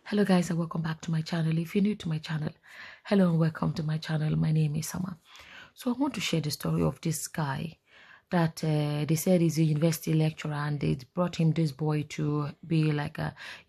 Hello guys, and welcome back to my channel. If you're new to my channel, hello and welcome to my channel. My name is Summer. So I want to share the story of this guy that they said he's a university lecturer, and they brought him this boy to be like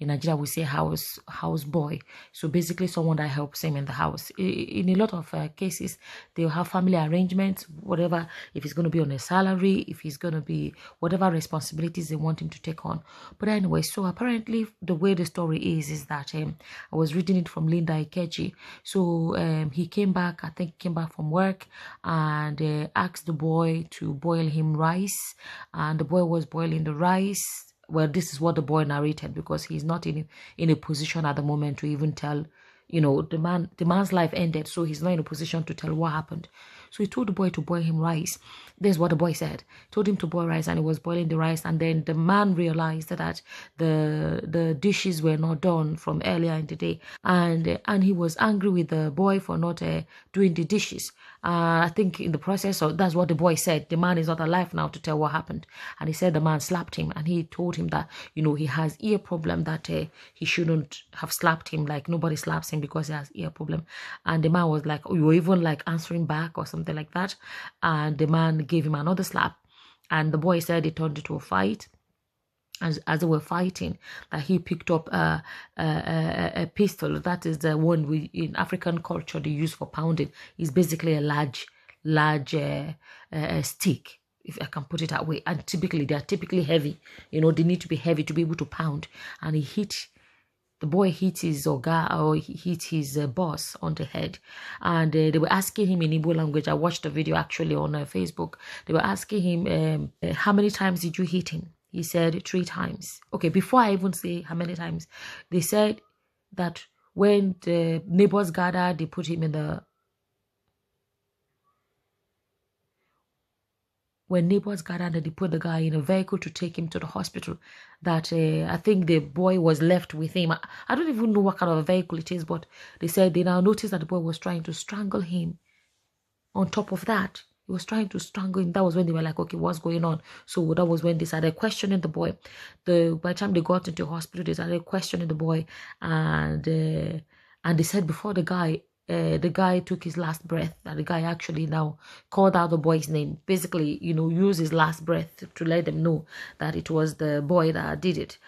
in Nigeria we say house boy. So basically someone that helps him in the house. In a lot of cases they'll have family arrangements, whatever, if he's going to be on a salary, if he's going to be whatever responsibilities they want him to take on. But anyway, so apparently the way the story is that I was reading it from Linda Ikeji. So he came back, I think came back from work, and asked the boy to boil him rice, and the boy was boiling the rice. Well, this is what the boy narrated, because he's not in a position at the moment to even tell, you know, the man's life ended, so he's not in a position to tell what happened. So he told the boy to boil him rice. This is what the boy said. Told him to boil rice, and he was boiling the rice, and then the man realized that the dishes were not done from earlier in the day, and he was angry with the boy for not doing the dishes. I think in the process, so that's what the boy said. The man is not alive now to tell what happened, and he said the man slapped him, and he told him that, you know, he has ear problem, that he shouldn't have slapped him, like nobody slaps him because he has ear problem. And the man was like, oh, you were even like answering back or something like that, and the man gave him another slap, and the boy said it turned into a fight. As they were fighting, that he picked up a pistol. That is the one we in African culture they use for pounding. It's basically a large stick, if I can put it that way. And typically they are typically heavy. You know, they need to be heavy to be able to pound. And the boy hit his oga, or he hit his boss on the head. And they were asking him in Igbo language. I watched the video actually on Facebook. They were asking him, how many times did you hit him? He said 3 times. Okay, before I even say how many times, they said that when the neighbors gathered, they put him in the... When neighbors gathered, they put the guy in a vehicle to take him to the hospital. That I think the boy was left with him. I don't even know what kind of a vehicle it is, but they said they now noticed that the boy was trying to strangle him. On top of that, he was trying to strangle him. That was when they were like, okay, what's going on? So that was when they started questioning the boy. By the time they got into hospital, they started questioning the boy, and they said before the guy took his last breath, that the guy actually now called out the boy's name. Basically, you know, used his last breath to let them know that it was the boy that did it.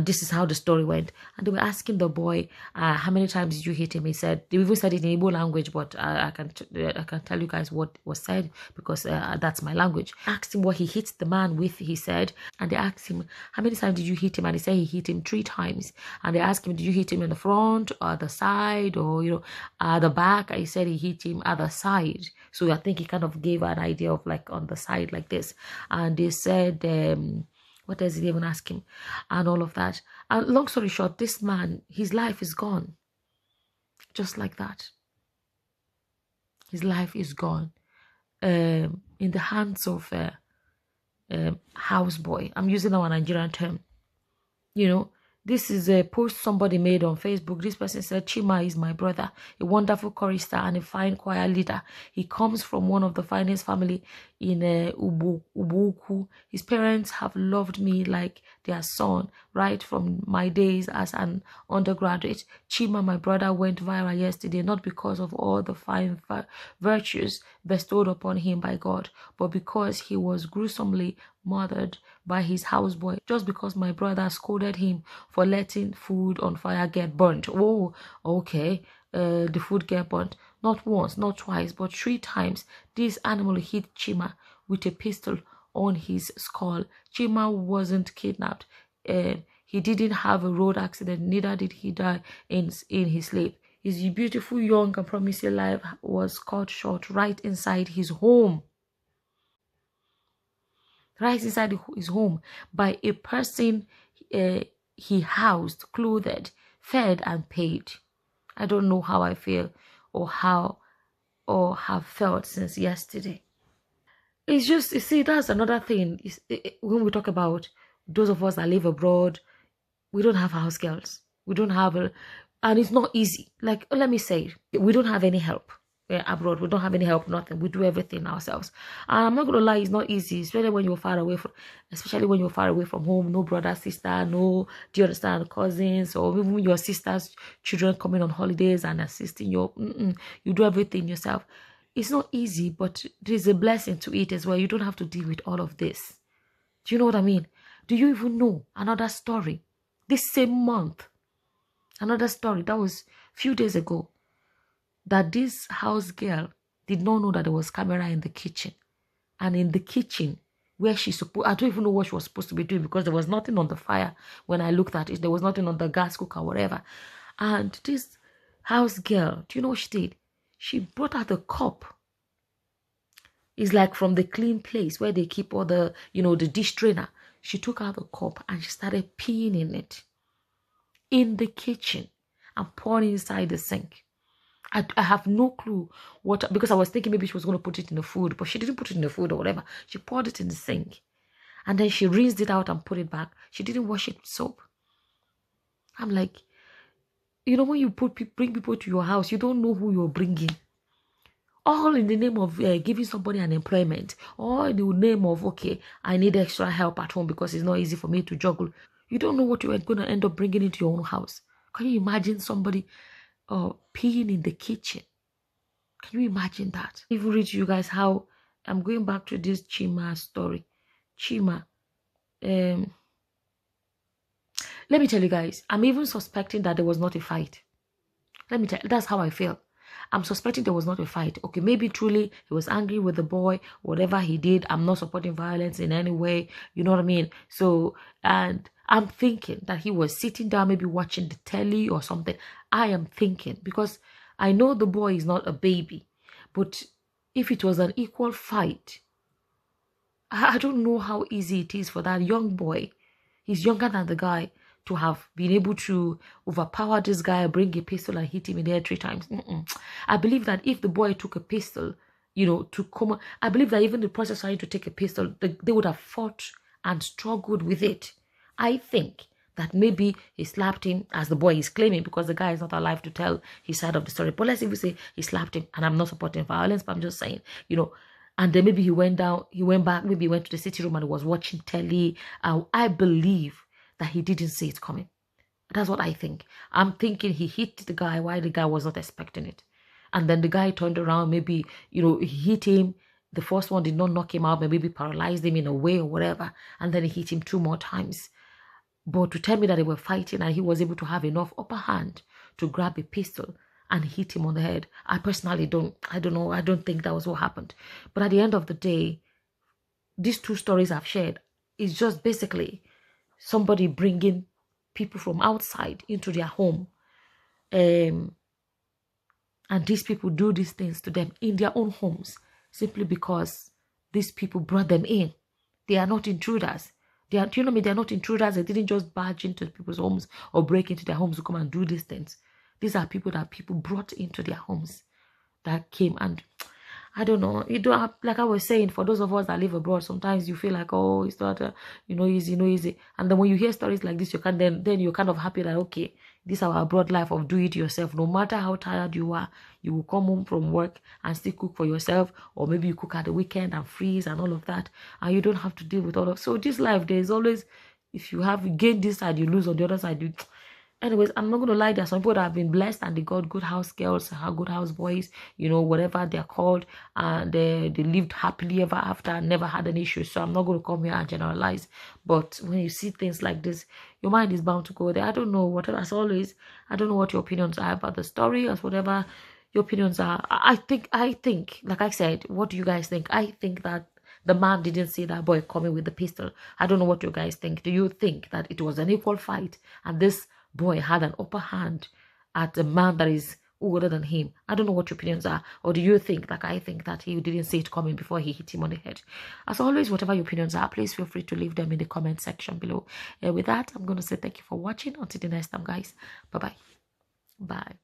This is how the story went. And they were asking the boy, how many times did you hit him? He said, they even said it in Igbo language, but I can tell you guys what was said, because that's my language. Asked him what he hit the man with, he said. And they asked him, how many times did you hit him? And he said he hit him 3 times. And they asked him, did you hit him in the front or the side, or, you know, the back? And he said he hit him at the side. So I think he kind of gave an idea of like on the side like this. And they said, what does he even ask him? And all of that. And long story short, this man, his life is gone. Just like that. His life is gone. In the hands of a houseboy. I'm using our Nigerian term. You know, this is a post somebody made on Facebook. This person said, Chima is my brother, a wonderful chorister and a fine choir leader. He comes from one of the finest family in Ubuku. His parents have loved me like their son right from my days as an undergraduate. Chima, my brother, went viral yesterday, not because of all the fine virtues bestowed upon him by God, but because he was gruesomely murdered by his houseboy, just because my brother scolded him for letting food on fire get burnt. Oh, okay. The food get burnt. Not once, not twice, but 3 times. This animal hit Chima with a pistol on his skull. Chima wasn't kidnapped. He didn't have a road accident. Neither did he die in his sleep. His beautiful, young, and promising life was cut short right inside his home. Right inside his home by a person he housed, clothed, fed, and paid. I don't know how I feel or have felt since yesterday. It's just, you see, that's another thing. When we talk about those of us that live abroad, we don't have house girls. We don't have and it's not easy. Like, let me say, we don't have any help. abroad. We don't have any help, nothing. We do everything ourselves. And I'm not gonna lie, it's not easy, especially when you're far away from home. No brother, sister, no, do you understand, cousins, or even your sister's children coming on holidays and assisting you. You do everything yourself. It's not easy, but there's a blessing to it as well. You don't have to deal with all of this. Do you know what I mean? Do you even know another story? This same month, another story that was a few days ago, that this house girl did not know that there was camera in the kitchen. And in the kitchen, where she supposed, I don't even know what she was supposed to be doing, because there was nothing on the fire when I looked at it. There was nothing on the gas cooker, whatever. And this house girl, do you know what she did? She brought out the cup. It's like from the clean place where they keep all the, the dish drainer. She took out the cup and she started peeing in it. In the kitchen. And pouring inside the sink. I have no clue what, because I was thinking maybe she was going to put it in the food, but she didn't put it in the food or whatever. She poured it in the sink. And then she rinsed it out and put it back. She didn't wash it with soap. I'm like, when you bring people to your house, you don't know who you're bringing. All in the name of giving somebody an employment. Or in the name of, okay, I need extra help at home because it's not easy for me to juggle. You don't know what you are going to end up bringing into your own house. Can you imagine somebody peeing in the kitchen? Can you imagine that? If we read to you guys how I'm going back to this Chima story. Chima. Let me tell you guys, I'm even suspecting that there was not a fight. Let me tell you, that's how I feel. I'm suspecting there was not a fight. Okay, maybe truly he was angry with the boy, whatever he did. I'm not supporting violence in any way. You know what I mean? So, and I'm thinking that he was sitting down, maybe watching the telly or something. I am thinking, because I know the boy is not a baby. But if it was an equal fight, I don't know how easy it is for that young boy. He's younger than the guy, to have been able to overpower this guy, bring a pistol and hit him in the head 3 times. I believe that if the boy took a pistol, to come, I believe that even the process trying to take a pistol, they would have fought and struggled with it. I think that maybe he slapped him, as the boy is claiming, because the guy is not alive to tell his side of the story. But let's even say he slapped him, and I'm not supporting violence, but I'm just saying, and then maybe he went back, maybe he went to the sitting room and was watching telly. I believe that he didn't see it coming. That's what I think. I'm thinking he hit the guy while the guy was not expecting it. And then the guy turned around, maybe, he hit him. The first one did not knock him out, but maybe paralyzed him in a way or whatever. And then he hit him 2 more times. But to tell me that they were fighting and he was able to have enough upper hand to grab a pistol and hit him on the head, I personally don't know. I don't think that was what happened. But at the end of the day, these 2 stories I've shared is just basically somebody bringing people from outside into their home. And these people do these things to them in their own homes simply because these people brought them in. They are not intruders. They're not intruders. They didn't just barge into people's homes or break into their homes to come and do these things. These are people that people brought into their homes that came and, I don't know. You don't have, like I was saying, for those of us that live abroad, sometimes you feel like, oh, it's not, easy. And then when you hear stories like this, you can then you're kind of happy that, okay, this is our abroad life of do it yourself. No matter how tired you are, you will come home from work and still cook for yourself, or maybe you cook at the weekend and freeze and all of that, and you don't have to deal with all of. So this life, there is always, if you have gained this side, you lose on the other side. Anyways, I'm not going to lie, there are some people that have been blessed and they got good house girls, good house boys, whatever they're called, and they lived happily ever after and never had an issue. So I'm not going to come here and generalize. But when you see things like this, your mind is bound to go there. I don't know, whatever, as always, I don't know what your opinions are about the story, as whatever your opinions are. I think, like I said, what do you guys think? I think that the man didn't see that boy coming with the pistol. I don't know what you guys think. Do you think that it was an equal fight and this boy had an upper hand at a man that is older than him? I don't know what your opinions are. Or do you think, like I think, that he didn't see it coming before he hit him on the head? As always, whatever your opinions are, please feel free to leave them in the comment section below. And with that, I'm going to say thank you for watching. Until the next time, guys. Bye-bye. Bye.